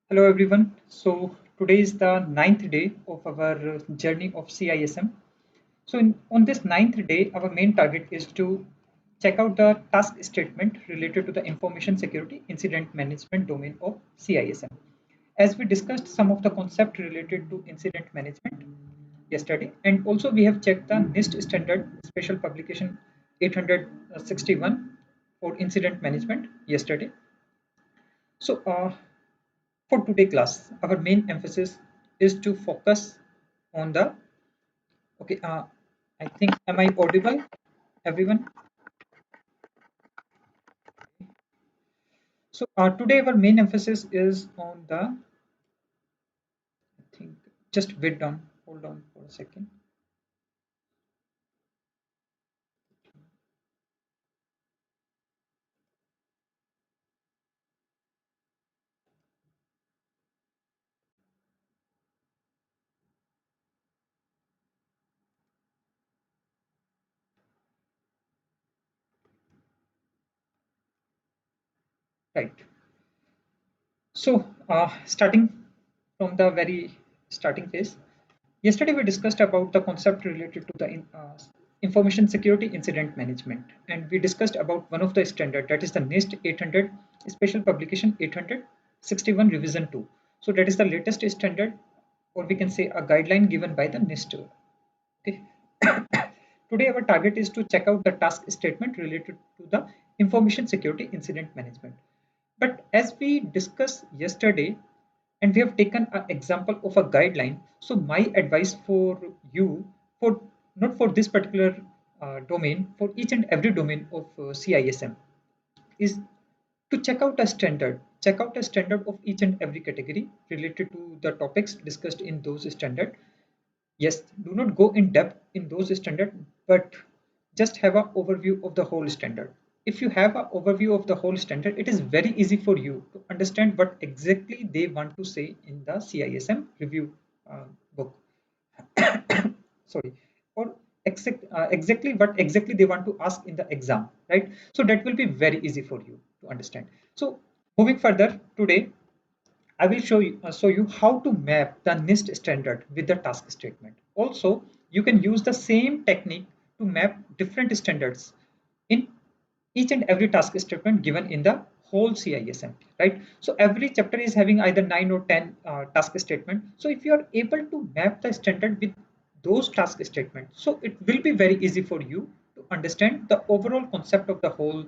Hello everyone. So today is the ninth day of our journey of CISM. On this ninth day, our main target is to check out the task statement related to the information security incident management domain of CISM. As we discussed some of the concept related to incident management yesterday, and also we have checked the NIST standard special publication 861 for incident management yesterday. So for today class, our main emphasis is to focus on the okay. I think am I audible, everyone? So today our main emphasis is on the. I think just wait down. Hold on for a second. Right. So starting from the very starting phase. Yesterday, we discussed about the concept related to the information security incident management, and we discussed about one of the standard that is the NIST 800 Special Publication 861 Revision 2. So that is the latest standard, or we can say a guideline given by the NIST. Okay. Today, our target is to check out the task statement related to the information security incident management. But as we discussed yesterday, and we have taken an example of a guideline, so my advice for you, for not for this particular domain, for each and every domain of CISM, is to check out a standard of each and every category related to the topics discussed in those standard. Yes, do not go in depth in those standard, but just have an overview of the whole standard. If you have an overview of the whole standard, it is very easy for you to understand what exactly they want to say in the CISM review book. Sorry, or exactly what exactly they want to ask in the exam, right? So that will be very easy for you to understand. So moving further today, I will show you how to map the NIST standard with the task statement. Also, you can use the same technique to map different standards in each and every task statement given in the whole CISM, right? So every chapter is having either 9 or 10 task statement. So if you are able to map the standard with those task statements, so it will be very easy for you to understand the overall concept of the whole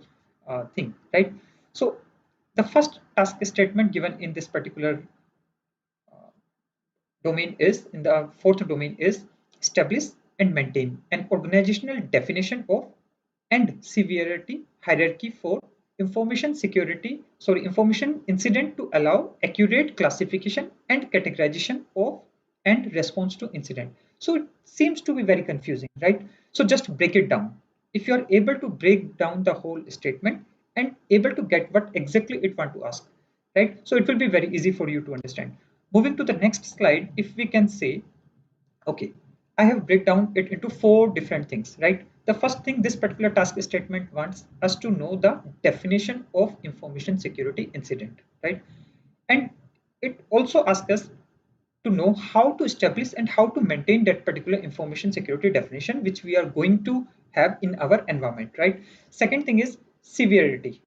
thing, right? So the first task statement given in this particular domain is in the fourth domain is establish and maintain an organizational definition of and severity hierarchy for information incident to allow accurate classification and categorization of and response to incident. So it seems to be very confusing, right? So just break it down. If you are able to break down the whole statement and able to get what exactly it want to ask, right? So it will be very easy for you to understand. Moving to the next slide, if we can say, okay, I have break down it into four different things, right? The first thing, this particular task statement wants us to know the definition of information security incident, right? And it also asks us to know how to establish and how to maintain that particular information security definition, which we are going to have in our environment, right? Second thing is severity.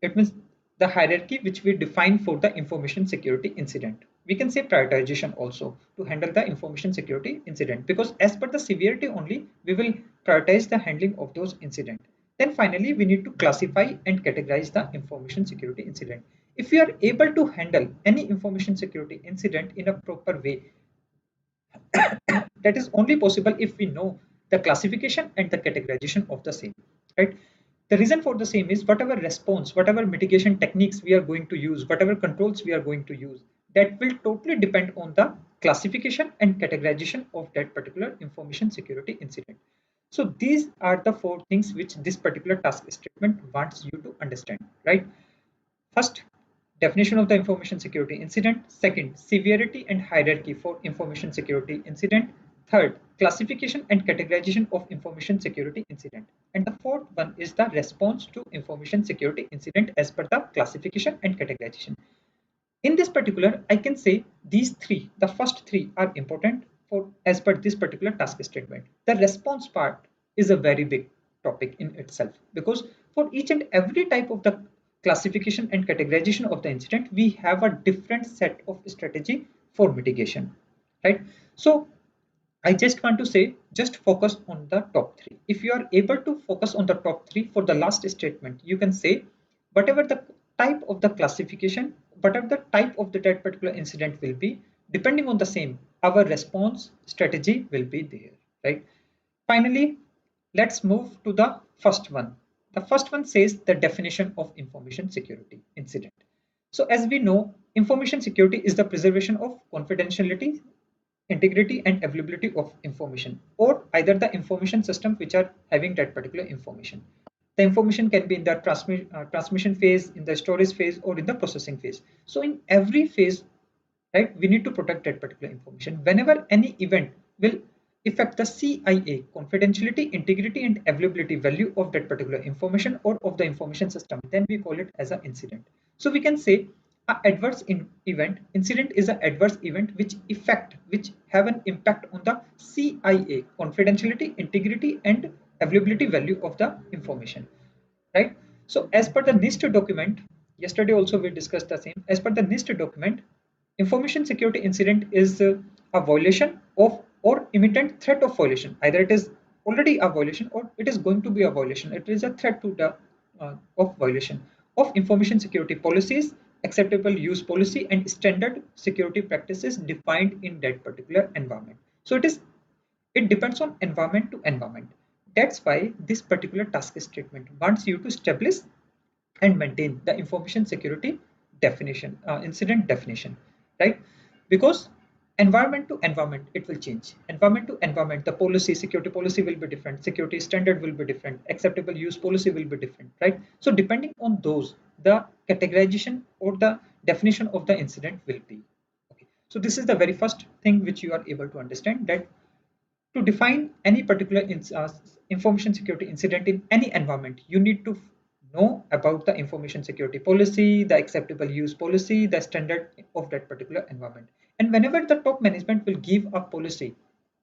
It means the hierarchy which we define for the information security incident. We can say prioritization also to handle the information security incident, because as per the severity only, we will prioritize the handling of those incident. Then finally, we need to classify and categorize the information security incident. If we are able to handle any information security incident in a proper way, that is only possible if we know the classification and the categorization of the same, right? The reason for the same is whatever response, whatever mitigation techniques we are going to use, whatever controls we are going to use, that will totally depend on the classification and categorization of that particular information security incident. So these are the four things which this particular task statement wants you to understand, right? First, definition of the information security incident. Second, severity and hierarchy for information security incident. Third, classification and categorization of information security incident. And the fourth one is the response to information security incident as per the classification and categorization. In this particular, I can say these three, the first three are important for as per this particular task statement. The response part is a very big topic in itself, because for each and every type of the classification and categorization of the incident, we have a different set of strategy for mitigation, right? So I just want to say, just focus on the top three. If you are able to focus on the top three for the last statement, you can say whatever the type of the classification, whatever the type of that particular incident will be, depending on the same, our response strategy will be there, right? Finally, let's move to the first one. The first one says the definition of information security incident. So as we know, information security is the preservation of confidentiality, integrity and availability of information, or either the information system which are having that particular information. The information can be in the transmission phase, in the storage phase, or in the processing phase. So in every phase, right, we need to protect that particular information. Whenever any event will affect the CIA, confidentiality, integrity and availability value of that particular information or of the information system, then we call it as an incident. So we can say a adverse event, incident is an adverse event which have an impact on the CIA, confidentiality, integrity and availability value of the information, right? So as per the NIST document, yesterday also we discussed the same. As per the NIST document, information security incident is a violation of or imminent threat of violation. Either it is already a violation or it is going to be a violation. It is a threat to the of violation of information security policies, acceptable use policy, and standard security practices defined in that particular environment. So it depends on environment to environment. That's why this particular task statement wants you to establish and maintain the information security definition, incident definition, right? Because environment to environment, it will change. Environment to environment, the policy, security policy will be different, security standard will be different, acceptable use policy will be different, right? So depending on those, the categorization or the definition of the incident will be. Okay. So this is the very first thing which you are able to understand, that to define any particular information security incident in any environment, you need to know about the information security policy, the acceptable use policy, the standard of that particular environment. And whenever the top management will give a policy,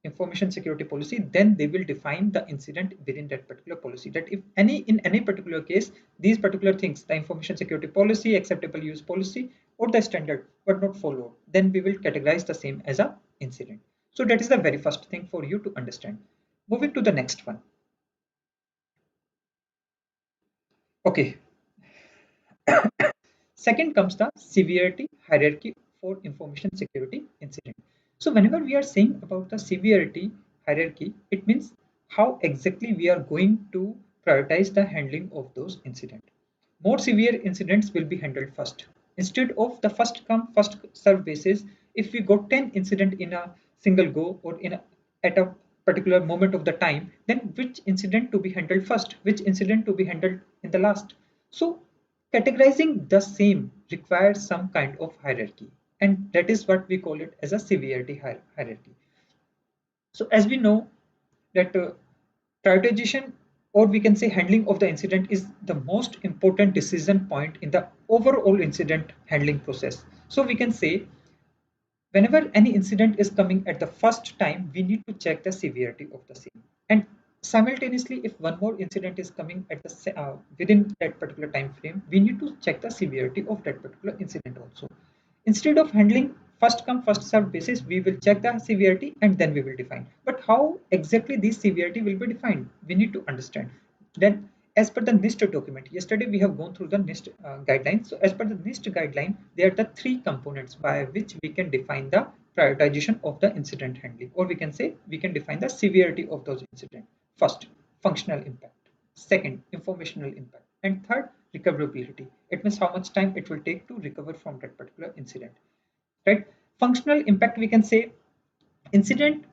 information security policy, then they will define the incident within that particular policy. That if any particular case, these particular things, the information security policy, acceptable use policy, or the standard were not followed, then we will categorize the same as a incident. So that is the very first thing for you to understand. Moving to the next one. Okay. Second comes the severity hierarchy for information security incident. So whenever we are saying about the severity hierarchy, it means how exactly we are going to prioritize the handling of those incidents. More severe incidents will be handled first. Instead of the first come first serve basis, if we got 10 incident in a single go or at a particular moment of the time, then which incident to be handled first, which incident to be handled in the last. So categorizing the same requires some kind of hierarchy, and that is what we call it as a severity hierarchy. So as we know that prioritization, or we can say handling of the incident, is the most important decision point in the overall incident handling process. So we can say whenever any incident is coming at the first time, we need to check the severity of the same. And simultaneously, if one more incident is coming at the within that particular time frame, we need to check the severity of that particular incident also. Instead of handling first come first served basis, we will check the severity and then we will define. But how exactly this severity will be defined? We need to understand. Then as per the NIST document, yesterday we have gone through the NIST guidelines. So as per the NIST guideline, there are the three components by which we can define the prioritization of the incident handling, or we can say we can define the severity of those incidents. First, functional impact. Second, informational impact. And third, recoverability. It means how much time it will take to recover from that particular incident, right? Functional impact, we can say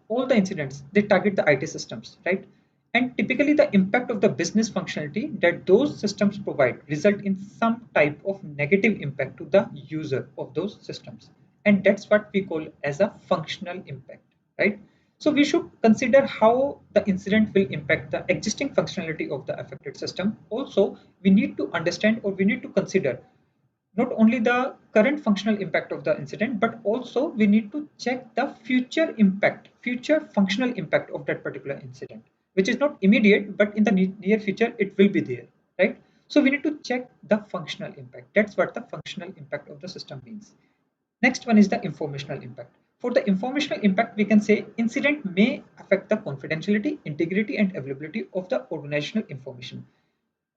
all the incidents, they target the IT systems, right? And typically the impact of the business functionality that those systems provide result in some type of negative impact to the user of those systems. And that's what we call as a functional impact, right? So we should consider how the incident will impact the existing functionality of the affected system. Also, we need to understand, or we need to consider not only the current functional impact of the incident, but also we need to check the future impact, future functional impact of that particular incident, which is not immediate, but in the near future, it will be there, right? So we need to check the functional impact. That's what the functional impact of the system means. Next one is the informational impact. For the informational impact, we can say incident may affect the confidentiality, integrity, and availability of the organizational information.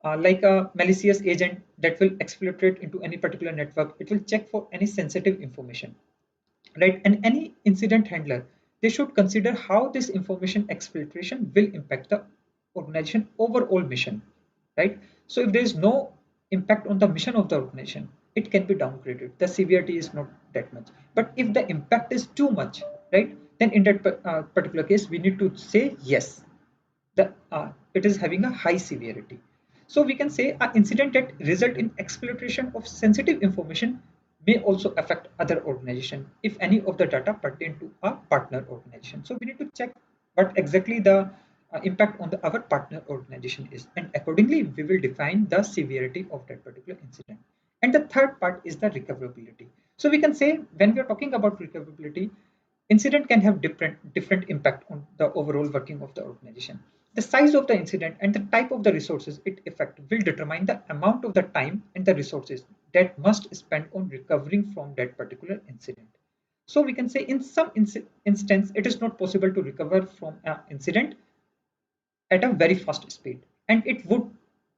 Like a malicious agent that will exfiltrate into any particular network, it will check for any sensitive information, right? And any incident handler, they should consider how this information exfiltration will impact the organization overall mission, right? So if there is no impact on the mission of the organization, it can be downgraded. The severity is not that much. But if the impact is too much, right, then in that particular case, we need to say yes, it is having a high severity. So we can say an incident that result in exploitation of sensitive information may also affect other organization if any of the data pertain to a partner organization. So we need to check what exactly the impact on our partner organization is, and accordingly we will define the severity of that particular incident. And the third part is the recoverability. So we can say when we are talking about recoverability, incident can have different impact on the overall working of the organization. The size of the incident and the type of the resources it affect will determine the amount of the time and the resources that must spend on recovering from that particular incident. So we can say in some instance it is not possible to recover from an incident at a very fast speed, and it would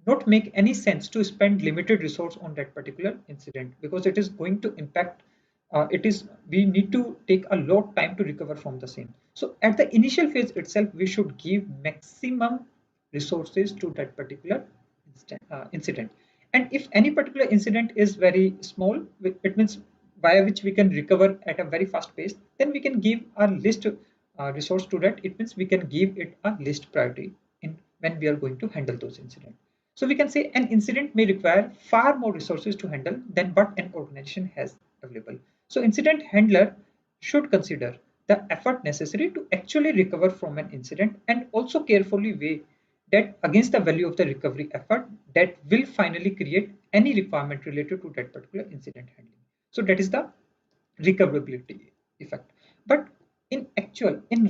not make any sense to spend limited resource on that particular incident because it is going to impact, it is we need to take a lot time to recover from the same. So at the initial phase itself we should give maximum resources to that particular incident. And if any particular incident is very small, it means via which we can recover at a very fast pace, then we can give a list resource to that. It means we can give it a list priority in when we are going to handle those incidents. So we can say an incident may require far more resources to handle than what an organization has available. So incident handler should consider the effort necessary to actually recover from an incident and also carefully weigh that against the value of the recovery effort that will finally create any requirement related to that particular incident handling. So that is the recoverability effect. But in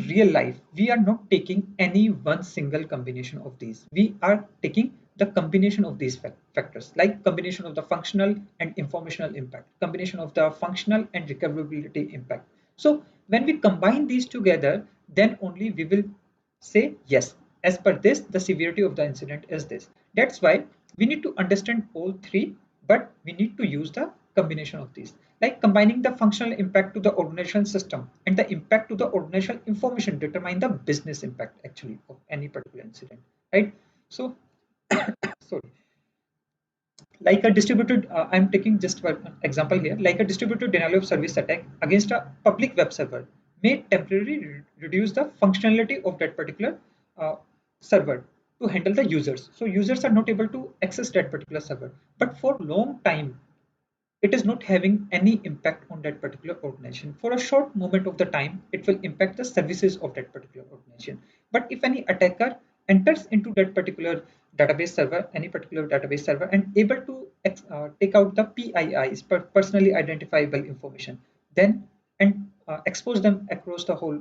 real life, we are not taking any one single combination of these. We are taking the combination of these factors, like combination of the functional and informational impact, combination of the functional and recoverability impact. So when we combine these together, then only we will say yes, as per this the severity of the incident is this. That's why we need to understand all three, but we need to use the combination of these, like combining the functional impact to the organizational system and the impact to the organizational information determine the business impact actually of any particular incident, right? So sorry, like a distributed I'm taking just one example here, like a distributed denial of service attack against a public web server may temporarily reduce the functionality of that particular uh, server to handle the users, so users are not able to access that particular server, but for long time it is not having any impact on that particular organization. For a short moment of the time, it will impact the services of that particular organization. But if any attacker enters into that particular database server, any particular database server, and able to take out the PIIs, personally identifiable information, then and expose them across the whole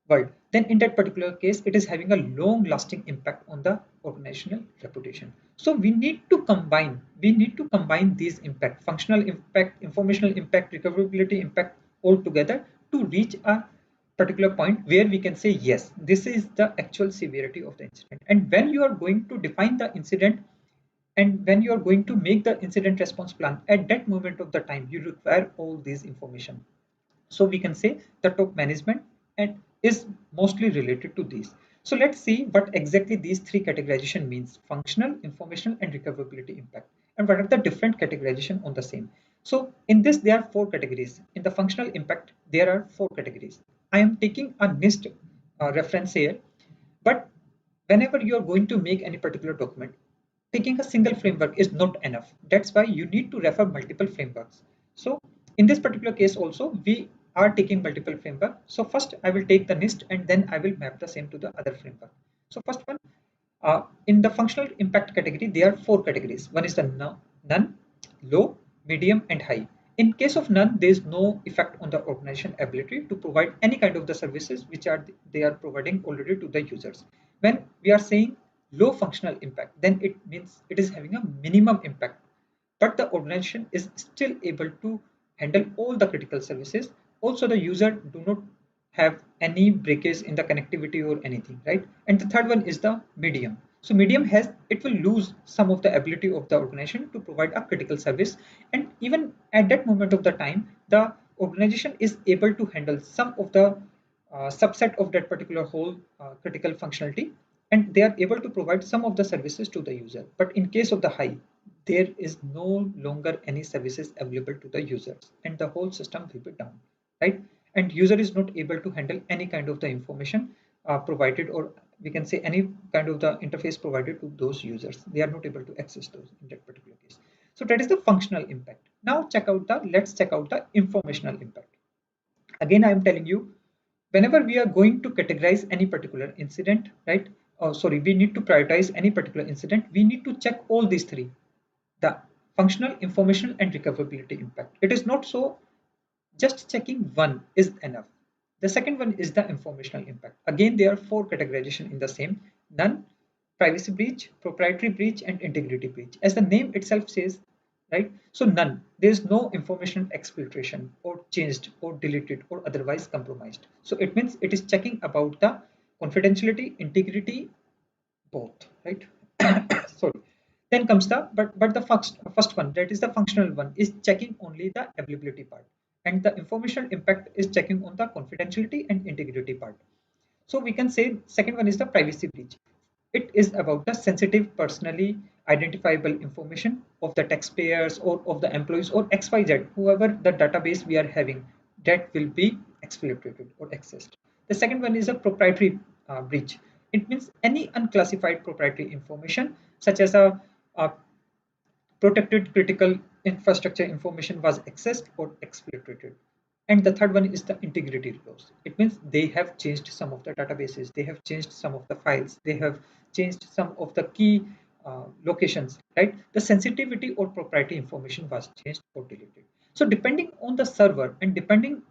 world, then in that particular case, it is having a long lasting impact on the organizational reputation. So we need to combine these impact, functional impact, informational impact, recoverability impact all together to reach a particular point where we can say, yes, this is the actual severity of the incident. And when you are going to define the incident and when you are going to make the incident response plan, at that moment of the time, you require all these information. So we can say the top management and is mostly related to these. So let's see what exactly these three categorization means: functional, informational, and recoverability impact. And what are the different categorization on the same? So in this, there are four categories. In the functional impact, there are four categories. I am taking a NIST reference here, but whenever you are going to make any particular document, taking a single framework is not enough. That's why you need to refer multiple frameworks. So in this particular case also, we are taking multiple framework. So first I will take the NIST and then I will map the same to the other framework. So first one, in the functional impact category, there are four categories. One is the none, low, medium, and high. In case of none, there is no effect on the organization ability to provide any kind of the services which are they are providing already to the users. When we are saying low functional impact, then it means it is having a minimum impact, but the organization is still able to handle all the critical services. Also, the user do not have any breakage in the connectivity or anything, right? And the third one is the medium. So medium has, it will lose some of the ability of the organization to provide a critical service, and even at that moment of the time, the organization is able to handle some of the subset of that particular whole critical functionality, and they are able to provide some of the services to the user. But in case of the high, there is no longer any services available to the users, and the whole system will be down, right? And user is not able to handle any kind of the information provided, or we can say any kind of the interface provided to those users. They are not able to access those in that particular case. So that is the functional impact. Now let's check out the informational impact. Again, I am telling you, whenever we are going to categorize any particular incident, right? Oh, sorry, we need to prioritize any particular incident. We need to check all these three: the functional, informational, and recoverability impact. It is not so just checking one is enough. The second one is the informational impact. Again, there are four categorization in the same: none, privacy breach, proprietary breach, and integrity breach. As the name itself says, right? So none, there is no information exfiltration or changed or deleted or otherwise compromised. So it means it is checking about the confidentiality, integrity, both, right? Sorry. Then comes the but the first one, that is the functional one, is checking only the availability part, and the informational impact is checking on the confidentiality and integrity part. So we can say second one is the privacy breach. It is about the sensitive, personally identifiable information of the taxpayers or of the employees or XYZ, whoever the database we are having, that will be exploited or accessed. The second one is a proprietary breach. It means any unclassified proprietary information, such as a protected critical infrastructure information, was accessed or exploited. And the third one is the integrity loss. It means they have changed some of the databases, they have changed some of the files, they have changed some of the key locations, right? The sensitivity or proprietary information was changed or deleted. So depending on the server and depending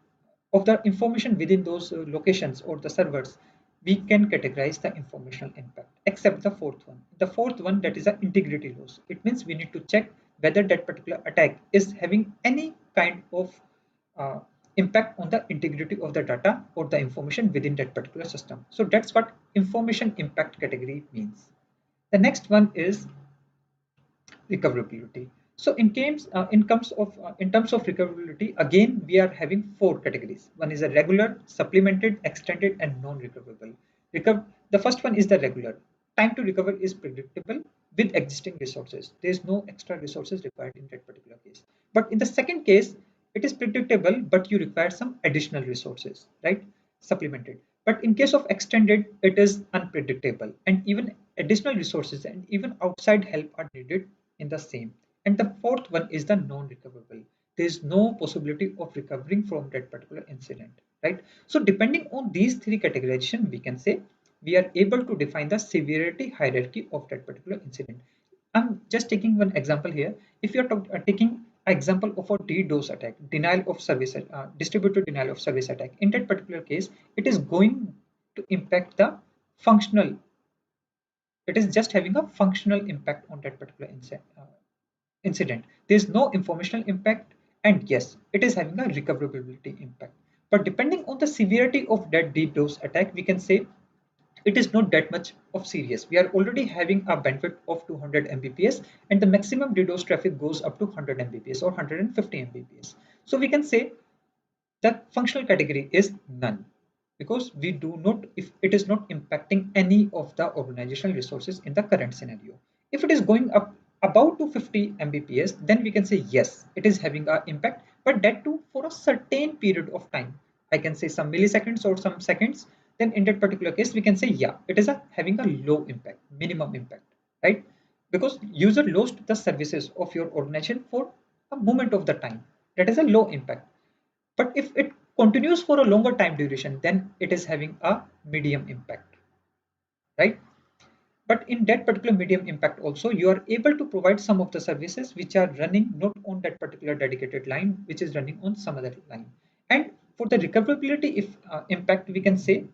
of the information within those locations or the servers, we can categorize the informational impact, except the fourth one. The fourth one, that is the integrity loss. It means we need to check whether that particular attack is having any kind of uh, impact on the integrity of the data or the information within that particular system. So that's what information impact category means. The next one is recoverability. So in terms of recoverability, again we are having four categories. One is a regular, supplemented, extended, and non-recoverable. The first one is the regular. Time to recover is predictable with existing resources. There is no extra resources required in that particular case. But in the second case, it is predictable, but you require some additional resources, right? Supplemented. But in case of extended, it is unpredictable, and even additional resources and even outside help are needed in the same. And the fourth one is the non-recoverable. There is no possibility of recovering from that particular incident, right? So depending on these three categorization, we can say we are able to define the severity hierarchy of that particular incident. I'm just taking one example here. If you're taking an example of a DDoS attack, denial of service, distributed denial of service attack, in that particular case, it is going to impact the functional. It is just having a functional impact on that particular incident. There is no informational impact, and yes, it is having a recoverability impact. But depending on the severity of that DDoS attack, we can say it is not that much of serious. We are already having a bandwidth of 200 Mbps, and the maximum DDoS traffic goes up to 100 Mbps or 150 Mbps. So we can say that functional category is none, because we do not, if it is not impacting any of the organizational resources in the current scenario. If it is going up about to 50 Mbps, then we can say yes, it is having an impact, but that too for a certain period of time. I can say some milliseconds or some seconds. Then in that particular case, we can say yeah, it is having a low impact, minimum impact, right? Because user lost the services of your organization for a moment of the time. That is a low impact. But if it continues for a longer time duration, then it is having a medium impact, right? But in that particular medium impact also, you are able to provide some of the services which are running not on that particular dedicated line, which is running on some other line. And for the recoverability if impact, we can say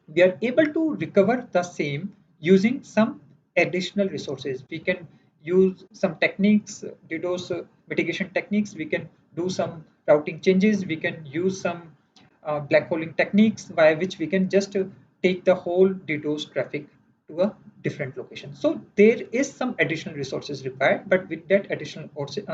we are able to recover the same using some additional resources. We can use some techniques, DDoS mitigation techniques. We can do some routing changes. We can use some black holing techniques by which we can just take the whole DDoS traffic to a different location. So there is some additional resources required, but with that additional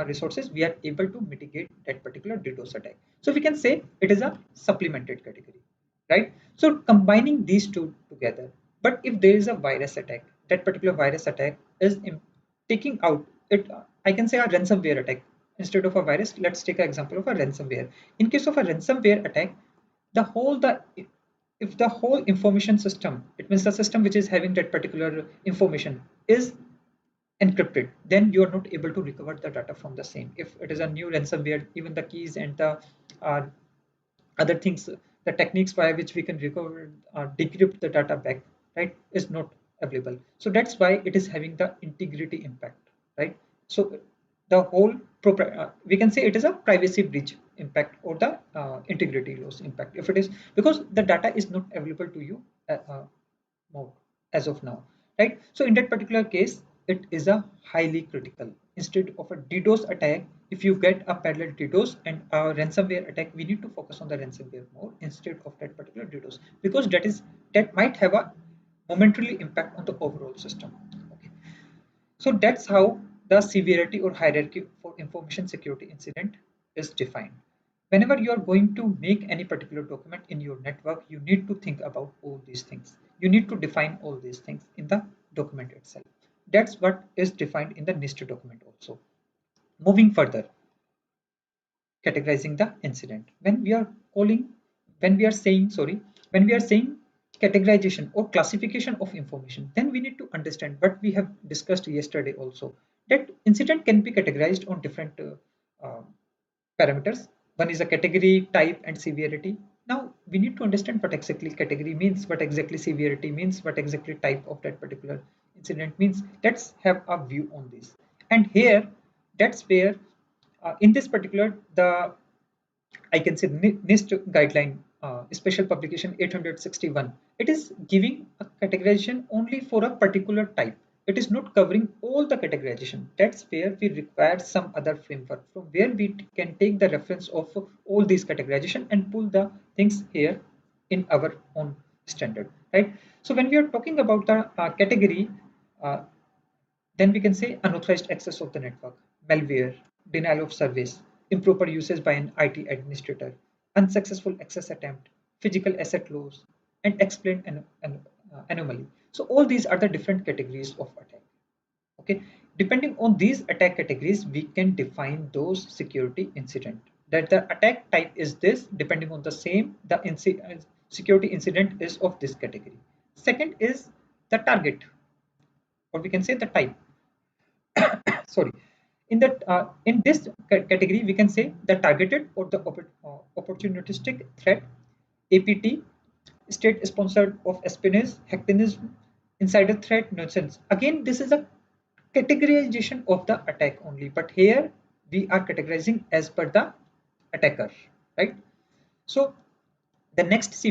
resources, we are able to mitigate that particular DDoS attack. So we can say it is a supplemented category, right? So combining these two together. But if there is a virus attack, that particular virus attack is taking out it. I can say a ransomware attack instead of a virus. Let's take an example of a ransomware. In case of a ransomware attack, the whole the if the whole information system, it means the system which is having that particular information is encrypted, then you are not able to recover the data from the same. If it is a new ransomware, even the keys and the uh, other things, the techniques by which we can recover decrypt the data back, right, is not available. So that's why it is having the integrity impact, right? So the whole we can say it is a privacy breach impact or the integrity loss impact if it is, because the data is not available to you more as of now, right? So in that particular case, it is a highly critical. Instead of a DDoS attack, if you get a parallel DDoS and a ransomware attack, we need to focus on the ransomware more instead of that particular DDoS, because that might have a momentarily impact on the overall system. Okay. So that's how the severity or hierarchy for information security incident is defined. Whenever you are going to make any particular document in your network, you need to think about all these things. You need to define all these things in the document itself. That's what is defined in the NIST document also. Moving further, categorizing the incident. When we are saying categorization or classification of information, then we need to understand what we have discussed yesterday also, that incident can be categorized on different parameters. One is a category, type, and severity. Now we need to understand what exactly category means, what exactly severity means, what exactly type of that particular incident means. Let's have a view on this. And here, that's where, in this particular, the I can say NIST guideline, special publication 861. It is giving a categorization only for a particular type. It is not covering all the categorization. That's where we require some other framework from where we can take the reference of all these categorization and pull the things here in our own standard, right? So when we are talking about the category, uh, then we can say unauthorized access of the network, malware, denial of service, improper usage by an IT administrator, unsuccessful access attempt, physical asset loss, and explained anomaly. So all these are the different categories of attack. Okay, depending on these attack categories, we can define those security incident. That the attack type is this, depending on the same, the security incident is of this category. Second is the target, or we can say the type. Sorry, in this category we can say the targeted or the opportunistic threat, APT, state sponsored of espionage, hacktivism, insider threat, nonsense. Again, this is a categorization of the attack only, but here we are categorizing as per the attacker, right? So the next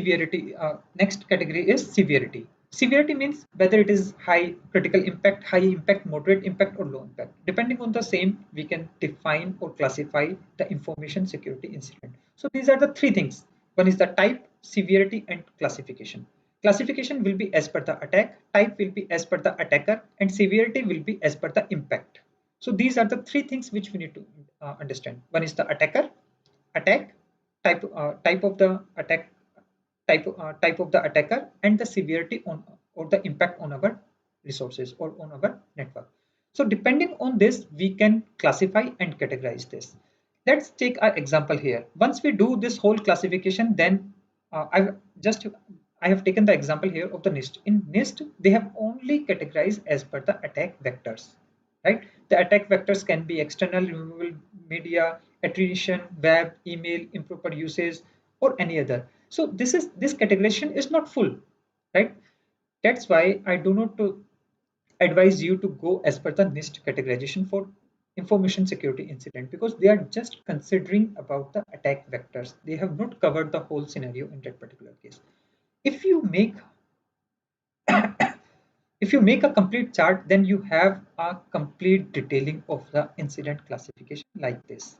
category is severity. Severity means whether it is high critical impact, high impact, moderate impact, or low impact. Depending on the same, we can define or classify the information security incident. So these are the three things. One is the type, severity, and classification. Classification will be as per the attack, type will be as per the attacker, and severity will be as per the impact. So these are the three things which we need to understand. One is the attacker, attack, type of the attack, type of the attacker, and the severity on or the impact on our resources or on our network. So depending on this, we can classify and categorize this. Let's take our example here. Once we do this whole classification, then I have taken the example here of the NIST. In NIST, they have only categorized as per the attack vectors, right? The attack vectors can be external, removable media, attrition, web, email, improper usage, or any other. So this categorization is not full, right? That's why I do not advise you to go as per the NIST categorization for information security incident, because they are just considering about the attack vectors. They have not covered the whole scenario in that particular case. If you make if you make a complete chart, then you have a complete detailing of the incident classification like this.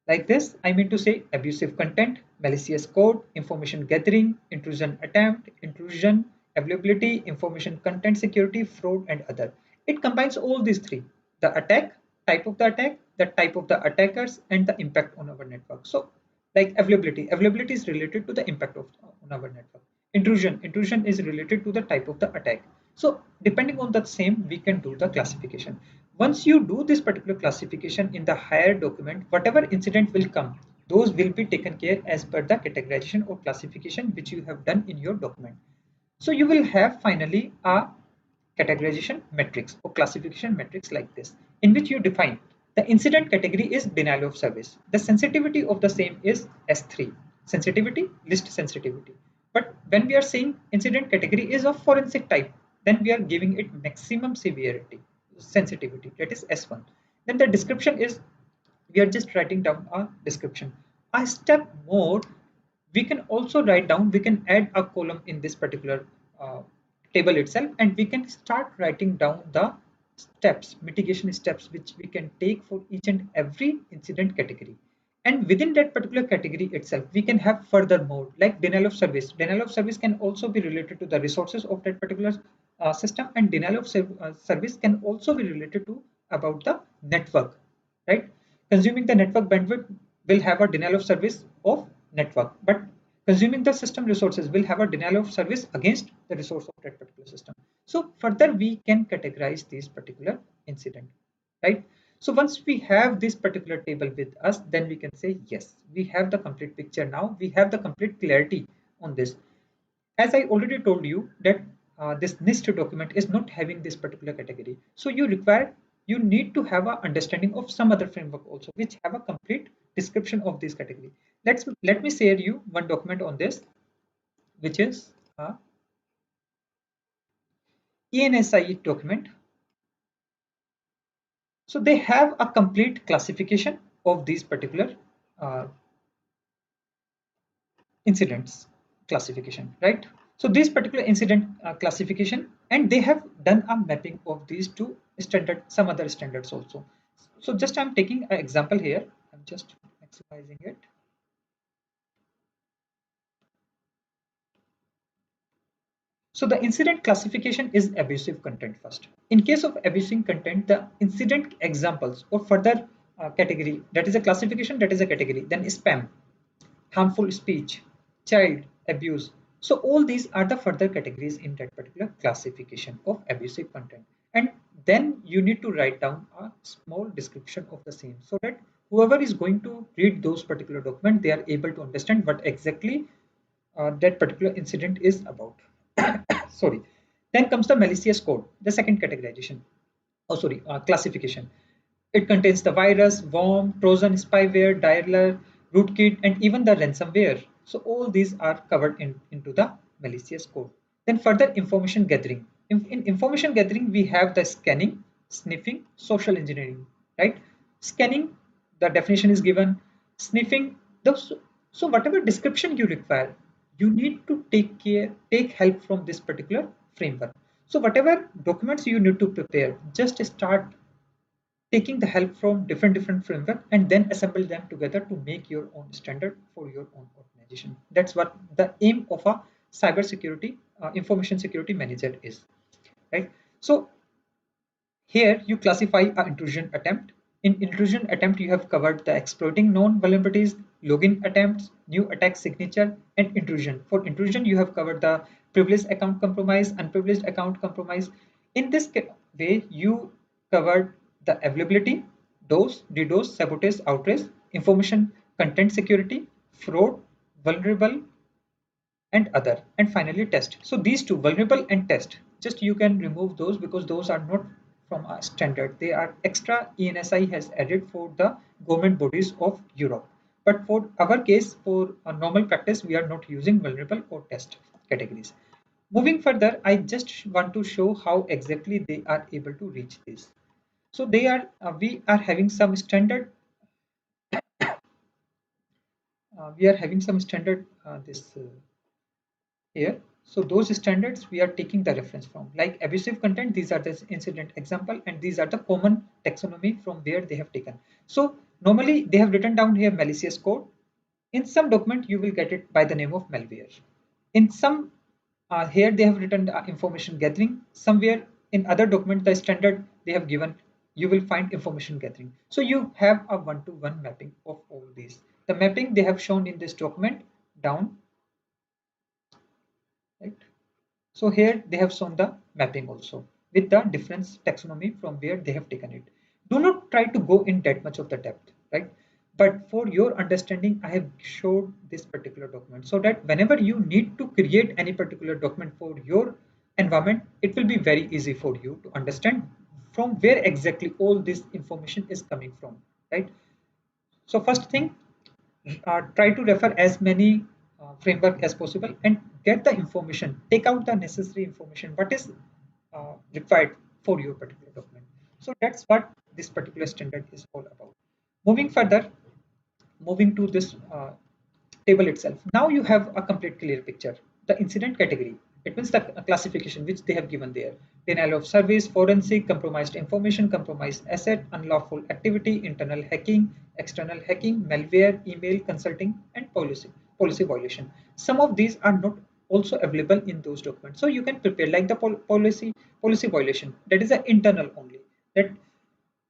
Like this, I mean to say abusive content, malicious code, information gathering, intrusion attempt, intrusion, availability, information content security, fraud, and other. It combines all these three: the attack, type of the attack, the type of the attackers, and the impact on our network. So, like availability is related to the impact of on our network. Intrusion is related to the type of the attack. So, depending on that same, we can do the classification. Once you do this particular classification in the higher document, whatever incident will come, those will be taken care as per the categorization or classification which you have done in your document. So you will have finally a categorization matrix or classification matrix like this, in which you define the incident category is denial of service. The sensitivity of the same is S3, sensitivity, list sensitivity. But when we are saying incident category is of forensic type, then we are giving it maximum severity, sensitivity, that is S1. Then the description is, we are just writing down a description. A step more, we can also write down, we can add a column in this particular table itself, and we can start writing down the steps, mitigation steps, which we can take for each and every incident category. And within that particular category itself, we can have further more, like denial of service. Denial of service can also be related to the resources of that particular system, and denial of service can also be related to about the network, right? Consuming the network bandwidth will have a denial of service of network, but consuming the system resources will have a denial of service against the resource of that particular system. So further we can categorize these particular incident, right? So once we have this particular table with us, then we can say, yes, we have the complete picture now. We have the complete clarity on this. As I already told you that this NIST document is not having this particular category. So you need to have a understanding of some other framework also, which have a complete description of this category. Let me share you one document on this, which is ENSI document. So they have a complete classification of these particular uh, incidents classification, right? So this particular incident classification, and they have done a mapping of these two standard, some other standards also. So just I'm taking an example here. I'm just maximizing it. So the incident classification is abusive content first. In case of abusive content, the incident examples or further category, that is a classification, that is a category, then spam, harmful speech, child abuse. So all these are the further categories in that particular classification of abusive content. And then you need to write down a small description of the same, so that whoever is going to read those particular documents, they are able to understand what exactly that particular incident is about. Sorry. Then comes the malicious code, the second categorization. Oh, sorry, classification. It contains the virus, worm, Trojan spyware, dialer, rootkit, and even the ransomware. So all these are covered into the malicious code. Then further information gathering. In information gathering, we have the scanning, sniffing, social engineering, right? Scanning, the definition is given. Sniffing, those, so whatever description you require, you need to take help from this particular framework. So whatever documents you need to prepare, just start taking the help from different framework and then assemble them together to make your own standard for your own organization. That's what the aim of a cybersecurity information security manager is, right? So here you classify an intrusion attempt. In intrusion attempt, you have covered the exploiting known vulnerabilities, login attempts, new attack signature, and intrusion. For intrusion, you have covered the privileged account compromise, unprivileged account compromise. In this way, you covered the availability, DOS, DDoS, sabotage, outrage, information content security, fraud, vulnerable, and other, and finally test. So these two, vulnerable and test, just you can remove those because those are not from a standard, they are extra. ENSI has added for the government bodies of Europe, but for our case, for a normal practice, we are not using vulnerable or test categories. Moving further, I just want to show how exactly they are able to reach this. So they are we are having some standard we are having some standard this here. So those standards we are taking the reference from, like abusive content. These are the incident example, and these are the common taxonomy from where they have taken. So normally they have written down here malicious code. In some document, you will get it by the name of malware. In some here they have written information gathering. Somewhere in other document, the standard they have given, you will find information gathering. So you have a one-to-one mapping of all these. The mapping they have shown in this document down, right? So here they have shown the mapping also with the difference taxonomy from where they have taken it. Do not try to go in that much of the depth, right? But for your understanding, I have showed this particular document so that whenever you need to create any particular document for your environment, it will be very easy for you to understand from where exactly all this information is coming from, right? So first thing, try to refer as many framework as possible and get the information, take out the necessary information what is required for your particular document. So that's what this particular standard is all about. Moving further, moving to this table itself. Now you have a complete clear picture. The incident category, it means the classification which they have given there. Denial of service, forensic, compromised information, compromised asset, unlawful activity, internal hacking, external hacking, malware, email, consulting, and policy violation. Some of these are not also available in those documents. So you can prepare like the policy violation. That is an internal only. That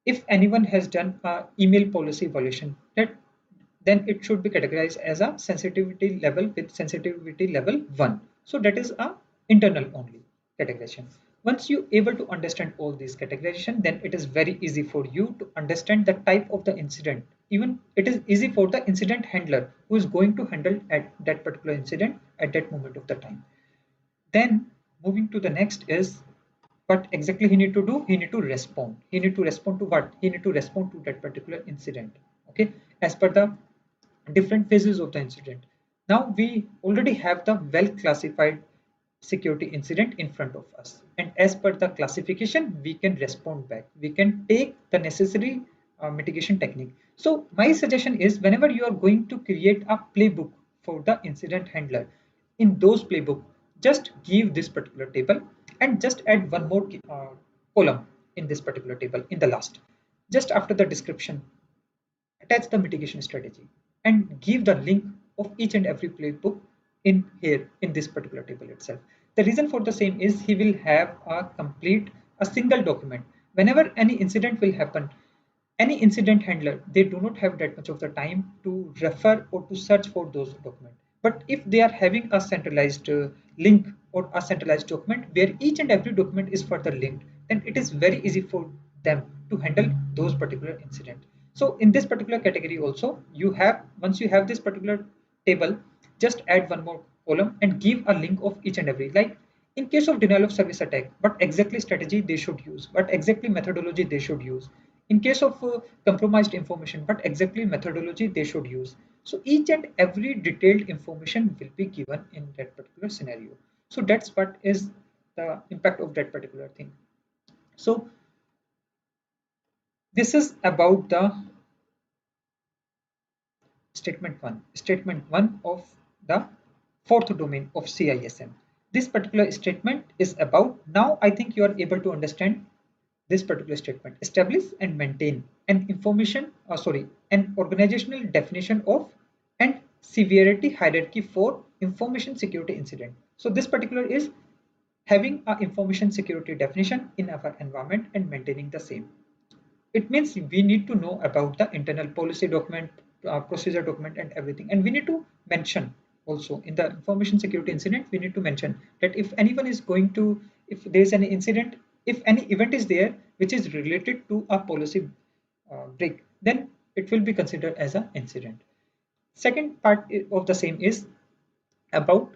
if anyone has done a email policy violation, that then it should be categorized as a sensitivity level with sensitivity level 1. So that is a internal only categorization. Once you able to understand all these categorization, then it is very easy for you to understand the type of the incident. Even it is easy for the incident handler who is going to handle at that particular incident at that moment of the time. Then moving to the next is what exactly he need to do. He need to respond. He need to respond to what? He need to respond to that particular incident. Okay, as per the different phases of the incident. Now we already have the well classified security incident in front of us, and as per the classification we can respond back, we can take the necessary mitigation technique. So my suggestion is whenever you are going to create a playbook for the incident handler, in those playbook just give this particular table and just add one more column in this particular table in the last, just after the description. Attach the mitigation strategy and give the link of each and every playbook in here in this particular table itself. The reason for the same is he will have a single document. Whenever any incident will happen, any incident handler, they do not have that much of the time to refer or to search for those documents. But if they are having a centralized link or a centralized document where each and every document is further linked, then it is very easy for them to handle those particular incidents. So in this particular category also, you have, once you have this particular table, just add one more column and give a link of each and every, like in case of denial of service attack, what exactly strategy they should use, what exactly methodology they should use. In case of compromised information, what exactly methodology they should use. So each and every detailed information will be given in that particular scenario. So that's what is the impact of that particular thing. So this is about the statement one of the fourth domain of CISM. This particular statement is about, now I think you are able to understand this particular statement. Establish and maintain an an organizational definition of and severity hierarchy for information security incident. So this particular is having a information security definition in our environment and maintaining the same. It means we need to know about the internal policy document, procedure document, and everything. And we need to mention also in the information security incident, we need to mention that if anyone is going to, if there is any incident, if any event is there which is related to a policy break, then it will be considered as an incident. Second part of the same is about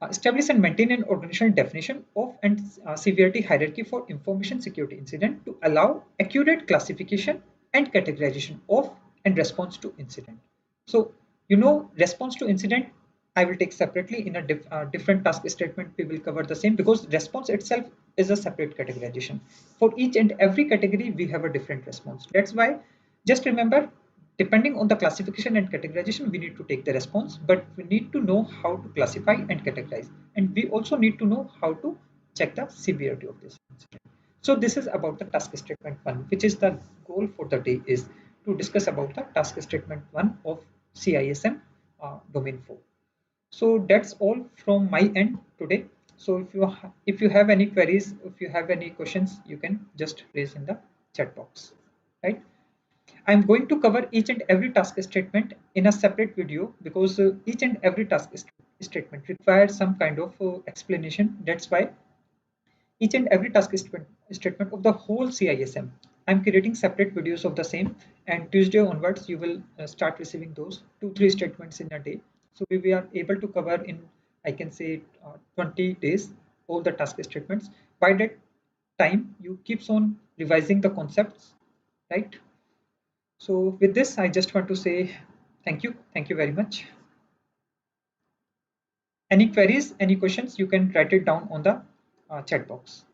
establish and maintain an organizational definition of and severity hierarchy for information security incident to allow accurate classification and categorization of and response to incident. So, you know, response to incident, I will take separately in a different task statement. We will cover the same because response itself is a separate categorization. For each and every category, we have a different response. That's why just remember, depending on the classification and categorization, we need to take the response, but we need to know how to classify and categorize. And we also need to know how to check the severity of this incident. So this is about the task statement one, which is the goal for the day is to discuss about the task statement one of CISM domain 4. So that's all from my end today. So if you have any queries, if you have any questions, you can just raise in the chat box, right? I'm going to cover each and every task statement in a separate video because each and every statement requires some kind of explanation. That's why each and every statement of the whole CISM. I'm creating separate videos of the same, and Tuesday onwards, you will start receiving those 2-3 statements in a day. So we are able to cover in, I can say, 20 days all the task statements. By that time, you keeps on revising the concepts, right? So with this, I just want to say thank you. Thank you very much. Any queries, any questions, you can write it down on the chat box.